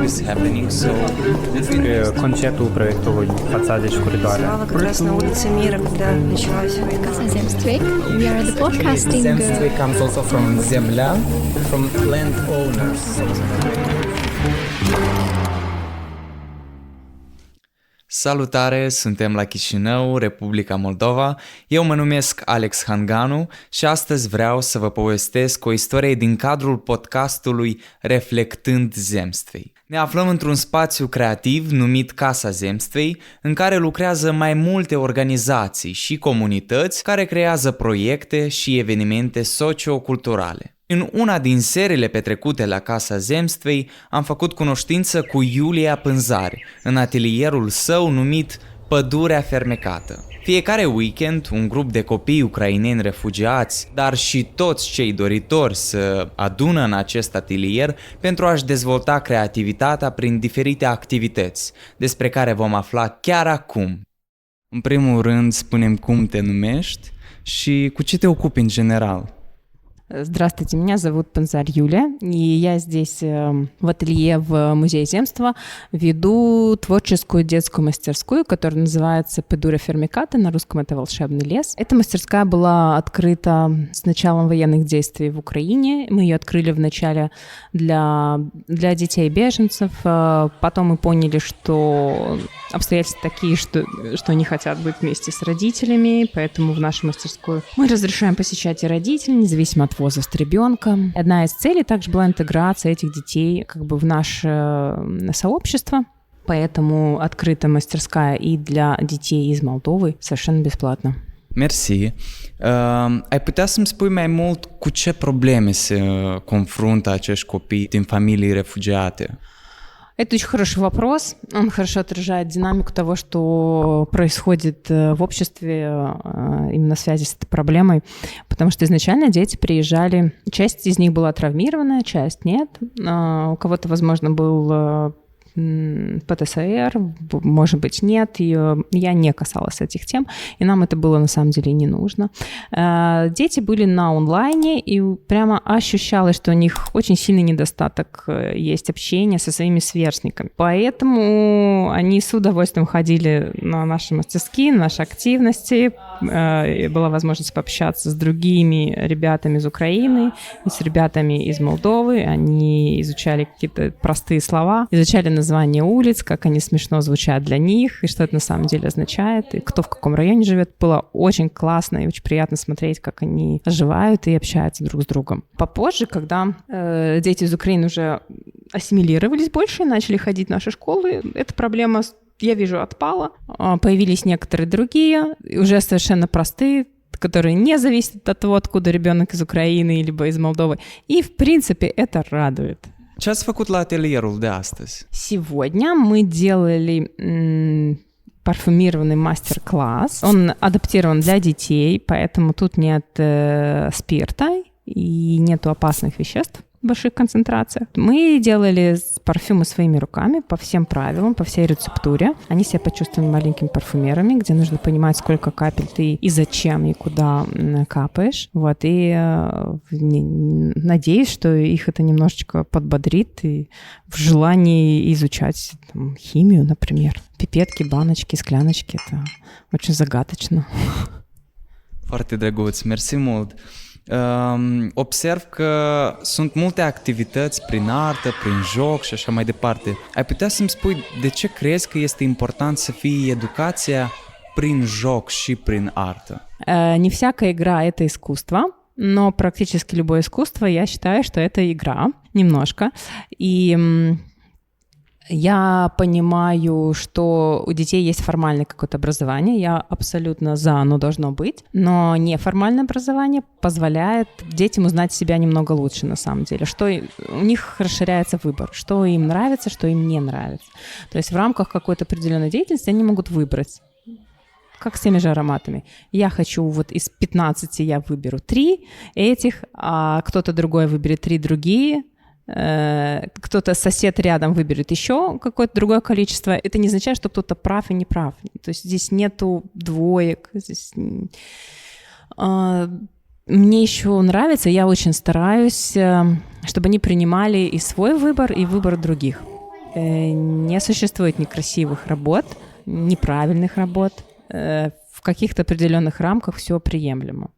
is happening, so Концертul proiectului Fațade și Coridoare. Как раз на улице Мира, когда началась. Casa Zemstvik. We are the podcasting. Zemstvik comes also from Zemля, from landowners. Salutare, suntem la Chișinău, Republica Moldova. Eu mă numesc Alex Hanganu și astăzi vreau să vă povestesc o istorie din cadrul podcastului Reflectând Zemstvei. Ne aflăm într-un spațiu creativ numit Casa Zemstvei, în care lucrează mai multe organizații și comunități care creează proiecte și evenimente socioculturale. În una din seriile petrecute la Casa Zemstvei am făcut cunoștință cu Iulia Pânzari, în atelierul său numit Pădurea Fermecată. Fiecare weekend, un grup de copii ucraineni refugiați, dar și toți cei doritori să adună în acest atelier pentru a-și dezvolta creativitatea prin diferite activități, despre care vom afla chiar acum. În primul rând, spune-mi cum te numești și cu ce te ocupi în general. Здравствуйте, меня зовут Панзарь Юлия, и я здесь в ателье в Музее земства веду творческую детскую мастерскую, которая называется «Пădurea Fermecată», на русском это «Волшебный лес». Эта мастерская была открыта с началом военных действий в Украине. Мы ее открыли вначале для детей беженцев, потом мы поняли, что обстоятельства такие, что они хотят быть вместе с родителями, поэтому в нашу мастерскую мы разрешаем посещать и родителей, независимо от возраста ребенка. Одна из целей также была интеграция этих детей в наше сообщество, поэтому открыта мастерская и для детей из Молдовы совершенно бесплатно. Mersi. Ai putea să-mi spui mai mult cu ce probleme se confruntă acești copii din familii refugiate? Это очень хороший вопрос. Он хорошо отражает динамику того, что происходит в обществе именно в связи с этой проблемой. Потому что изначально дети приезжали, часть из них была травмированная, часть нет. У кого-то, возможно, был ПТСР, может быть, нет. Я не касалась этих тем, и нам это было на самом деле не нужно. Дети были на онлайне, и прямо ощущалось, что у них очень сильный недостаток есть общения со своими сверстниками. Поэтому они с удовольствием ходили на наши мастерские, на наши активности. Была возможность пообщаться с другими ребятами из Украины, и с ребятами из Молдовы. Они изучали какие-то простые слова, изучали названия улиц, как они смешно звучат для них, и что это на самом деле означает, и кто в каком районе живет. Было очень классно и очень приятно смотреть, как они оживают и общаются друг с другом. Попозже, когда дети из Украины уже ассимилировались больше и начали ходить в наши школы, эта проблема, я вижу, отпала. Появились некоторые другие, уже совершенно простые, которые не зависят от того, откуда ребенок из Украины либо из Молдовы. И, в принципе, это радует. Ce ați făcut la atelierul de astăzi? Сегодня мы делали парфюмированный мастер-класс. Он адаптирован для детей, поэтому тут нет спирта и нету опасных веществ в больших концентрациях. Мы делали парфюмы своими руками по всем правилам, по всей рецептуре. Они себя почувствовали маленькими парфюмерами, где нужно понимать, сколько капель ты и зачем, и куда капаешь. Вот, и надеюсь, что их это немножечко подбодрит и в желании изучать химию, например. Pipetки, баночки, скляночки. Это очень загадочно. Foarte drăguț, mersi mult. Observ că sunt multe activități prin artă, prin joc și așa mai departe. Ai putea să-mi spui de ce crezi că este important să fie educația prin joc și prin artă? Не всякая игра — это искусство, но практически любое искусство, я считаю, что это игра немножко. И я понимаю, что у детей есть формальное какое-то образование, я абсолютно за, оно должно быть, но неформальное образование позволяет детям узнать себя немного лучше на самом деле, что у них расширяется выбор, что им нравится, что им не нравится. То есть в рамках какой-то определенной деятельности они могут выбрать, как с теми же ароматами. Я хочу вот из 15 я выберу 3 этих, а кто-то другой выберет 3 другие, кто-то сосед рядом выберет еще какое-то другое количество. Это не означает, что кто-то прав и не прав. То есть здесь нету двоек. Здесь... Мне еще нравится, я очень стараюсь, чтобы они принимали и свой выбор, и выбор других. Не существует некрасивых работ, неправильных работ. В каких-то определенных рамках все приемлемо.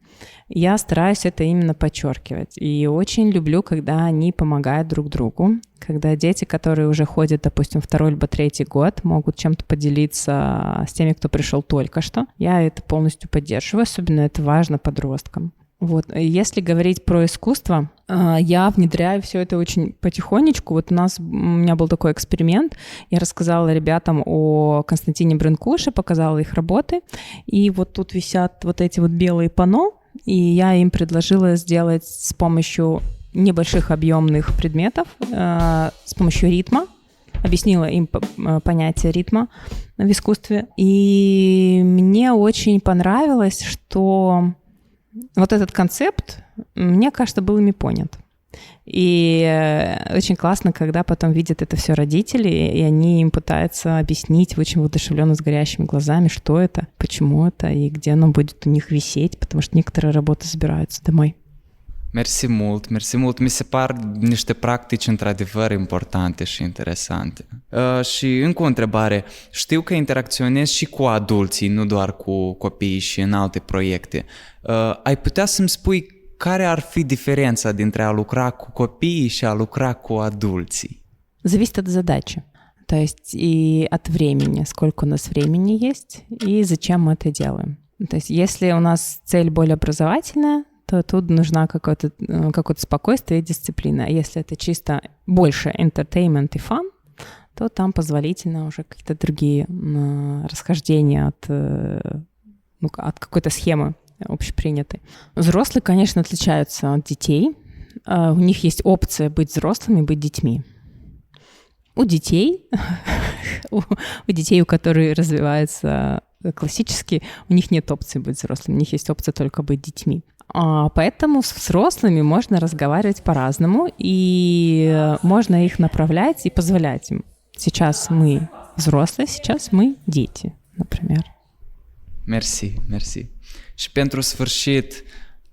Я стараюсь это именно подчеркивать. И очень люблю, когда они помогают друг другу, когда дети, которые уже ходят, допустим, 2-й либо 3-й год, могут чем-то поделиться с теми, кто пришел только что. Я это полностью поддерживаю, особенно это важно подросткам. Вот. Если говорить про искусство, я внедряю все это очень потихонечку. Вот у меня был такой эксперимент. Я рассказала ребятам о Константине Брынкуше, показала их работы. И вот тут висят вот эти вот белые панно, и я им предложила сделать с помощью небольших объемных предметов, с помощью ритма. Объяснила им понятие ритма в искусстве. И мне очень понравилось, что вот этот концепт, мне кажется, был ими понят. И очень классно, когда потом видят это все родители, и они им пытаются объяснить очень воодушевленно с горящими глазами, что это, почему это, и где оно будет у них висеть, потому что некоторые работы забираются домой. Mersi mult, mersi mult. Mi se par niște practici într-adevăr importante și interesante. Și încă o întrebare. Știu că interacționezi și cu adulții, nu doar cu copiii și în alte proiecte. Ai putea să-mi spui care ar fi diferența dintre a lucra cu copiii și a lucra cu adulții? Зависит от задачи. То есть и от времени, сколько у нас времени есть, и зачем мы это делаем. То есть если у нас цель более образовательная, то тут нужна какое-то спокойствие и дисциплина. А если это чисто больше entertainment и fun, то там позволительно уже какие-то другие расхождения от какой-то схемы общепринятой. Взрослые, конечно, отличаются от детей. У них есть опция быть взрослыми, быть детьми. У детей, у которых развиваются классически, у них нет опции быть взрослыми, у них есть опция только быть детьми. Поэтому с взрослыми можно разговаривать по-разному, и можно их направлять и позволять им. Сейчас мы взрослые, сейчас мы дети, например. Mersi. Și pentru sfârșit,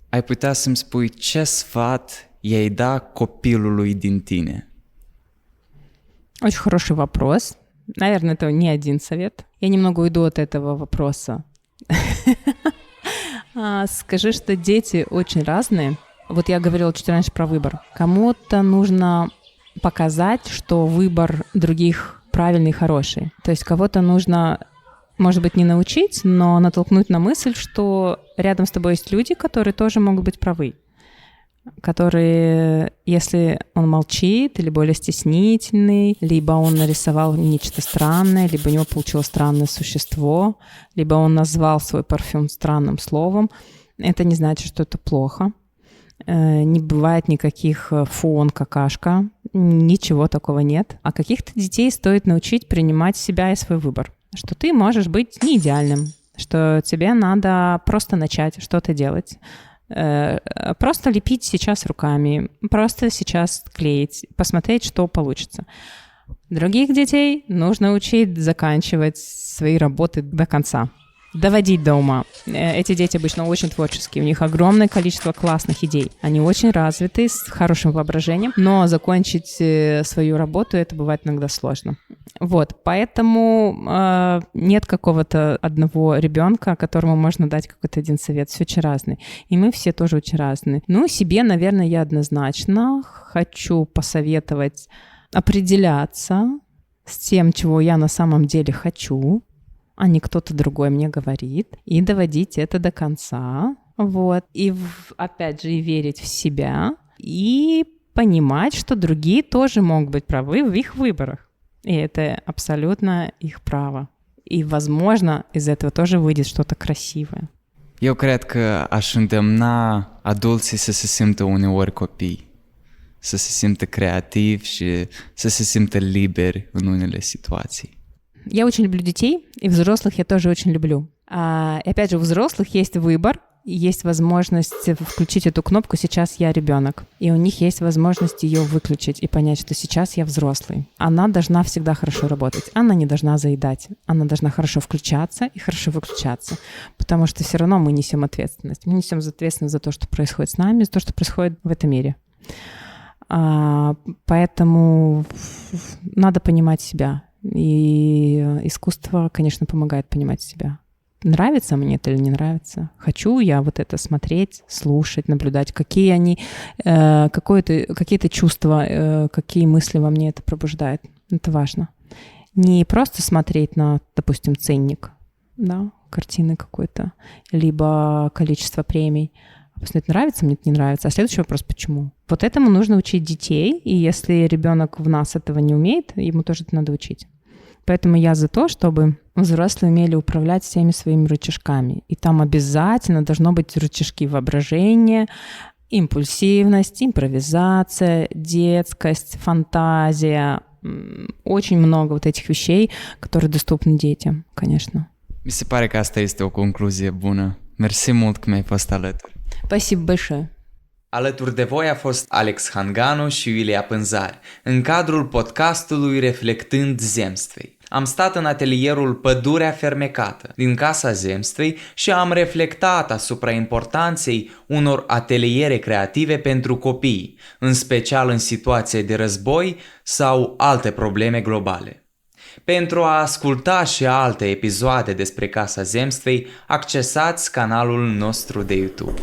ai putea să-mi spui ce sfat i-ai da copilului din tine? Очень хороший вопрос. Наверное, это не один совет. Я немного уйду от этого вопроса. Скажи, что дети очень разные. Вот я говорила чуть раньше про выбор. Кому-то нужно показать, что выбор других правильный и хороший. То есть кого-то нужно, может быть, не научить, но натолкнуть на мысль, что рядом с тобой есть люди, которые тоже могут быть правы. Которые, если он молчит, или более стеснительный, либо он нарисовал нечто странное, либо у него получилось странное существо, либо он назвал свой парфюм странным словом, это не значит, что это плохо. Не бывает никаких «фу, он какашка», ничего такого нет. А каких-то детей стоит научить принимать себя и свой выбор. Что ты можешь быть не идеальным, что тебе надо просто начать что-то делать. Просто лепить сейчас руками, просто сейчас клеить, посмотреть, что получится. Других детей нужно учить заканчивать свои работы до конца, доводить до ума. Эти дети обычно очень творческие, у них огромное количество классных идей. Они очень развиты, с хорошим воображением, но закончить свою работу это бывает иногда сложно. Вот, поэтому нет какого-то одного ребенка, которому можно дать какой-то один совет. Все очень разные. И мы все тоже очень разные. Ну, себе, наверное, я однозначно хочу посоветовать определяться с тем, чего я на самом деле хочу, а не кто-то другой мне говорит, и доводить это до конца. Вот. И, опять же, и верить в себя, и понимать, что другие тоже могут быть правы в их выборах. И это абсолютно их право. И, возможно, из этого тоже выйдет что-то красивое. Eu cred că aș îndemna adulții să se simtă uneori copii, să se simtă creativi și să se simtă liberi în unele situații. Я очень люблю детей, и взрослых я тоже очень люблю. И опять же, у взрослых есть выбор, есть возможность включить эту кнопку «Сейчас я ребенок». И у них есть возможность ее выключить и понять, что сейчас я взрослый. Она должна всегда хорошо работать. Она не должна заедать. Она должна хорошо включаться и хорошо выключаться. Потому что все равно мы несем ответственность. Мы несем ответственность за то, что происходит с нами, за то, что происходит в этом мире. Поэтому надо понимать себя. И искусство, конечно, помогает понимать себя. Нравится мне это или не нравится? Хочу я вот это смотреть, слушать, наблюдать, какие они, какие-то чувства, какие мысли во мне это пробуждает. Это важно. Не просто смотреть на, допустим, ценник, да, картины какой-то, либо количество премий. Посмотреть, нравится мне, это не нравится. А следующий вопрос, почему? Вот этому нужно учить детей, и если ребенок в нас этого не умеет, ему тоже это надо учить. Поэтому я за то, чтобы взрослые умели управлять всеми своими рычажками. И там обязательно должно быть рычажки воображения, импульсивность, импровизация, детскость, фантазия. Очень много вот этих вещей, которые доступны детям, конечно. Mi se pare că asta este o concluzie bună. Mersi mult că mi-ai fost alături. Спасибо большое. Alături de voi a fost Alex Hanganu și Iulia Pânzari, în cadrul podcastului Reflectând Zemstvei. Am stat în atelierul Pădurea Fermecată din Casa Zemstvei și am reflectat asupra importanței unor ateliere creative pentru copii, în special în situații de război sau alte probleme globale. Pentru a asculta și alte episoade despre Casa Zemstvei, accesați canalul nostru de YouTube.